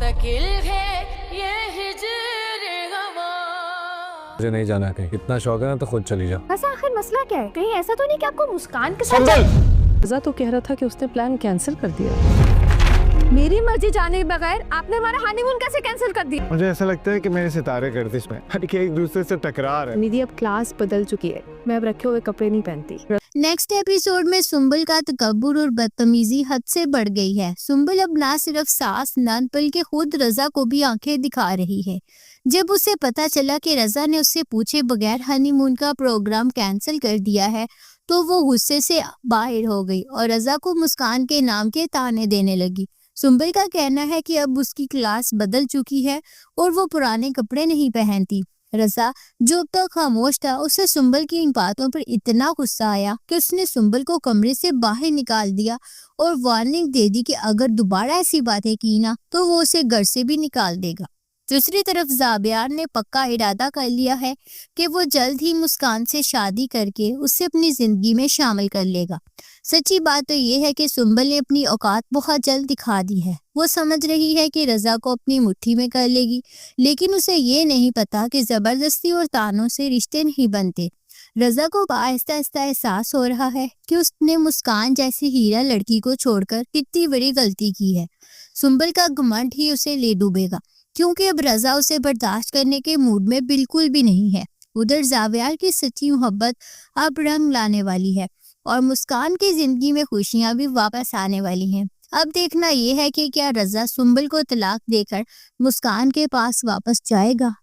मुस्तकिल है ये हिजर हवा। मुझे नहीं जाना कहीं, इतना शौक है ना तो खुद चली जा। वैसे आखिर मसला क्या है? कहीं ऐसा तो नहीं कि आपको मुस्कान के साथ रज़ा तो कह रहा था कि उसने प्लान कैंसिल कर दिया। मेरी मर्जी जाने के बगैर आपने हमारा हनीमून कैसे कैंसिल कर दिया? मुझे ऐसा लगता है कि मेरे सितारे गर्दिश में हर के एक दूसरे से टकरार है। निधि अब क्लास बदल चुकी है, मैं अब रखे हुए कपड़े नहीं पहनती। नेक्स्ट एपिसोड में सुंबल का तकब्बुर और बदतमीजी हद से बढ़ गई है। सुंबल अब ना सिर्फ सास नंद बल्कि खुद रज़ा को भी आंखें दिखा रही है। जब उसे पता चला कि रज़ा ने उससे पूछे बगैर हनीमून का प्रोग्राम कैंसिल कर दिया है तो वो गुस्से से बाहर हो गई और रज़ा को मुस्कान के नाम के ताने देने लगी। सुंबल का कहना है कि अब उसकी क्लास बदल चुकी है और वो पुराने कपड़े नहीं पहनती। रज़ा जो अब तक खामोश था, उसे सुंबल की इन बातों पर इतना गुस्सा आया कि उसने सुंबल को कमरे से बाहर निकाल दिया और वार्निंग दे दी कि अगर दोबारा ऐसी बातें की ना तो वो उसे घर से भी निकाल देगा। दूसरी तरफ ज़ाबियार ने पक्का इरादा कर लिया है कि वो जल्द ही मुस्कान से शादी करके उसे अपनी जिंदगी में शामिल कर लेगा। सच्ची बात तो ये है कि सुंबल ने अपनी औकात बहुत जल्द दिखा दी है। वो समझ रही है कि रज़ा को अपनी मुट्ठी में कर लेगी, लेकिन उसे ये नहीं पता कि जबरदस्ती और तानों से रिश्ते नहीं बनते। रज़ा को आहिस्ता आहिस्ता एहसास हो रहा है कि उसने मुस्कान जैसी हीरा लड़की को छोड़कर कितनी बड़ी गलती की है। सुंबल का घमंड ही उसे ले डूबेगा, क्योंकि अब रज़ा उसे बर्दाश्त करने के मूड में बिल्कुल भी नहीं है। उधर ज़ाबियार की सच्ची मोहब्बत अब रंग लाने वाली है और मुस्कान की जिंदगी में खुशियां भी वापस आने वाली हैं। अब देखना ये है कि क्या रज़ा सुंबल को तलाक देकर मुस्कान के पास वापस जाएगा।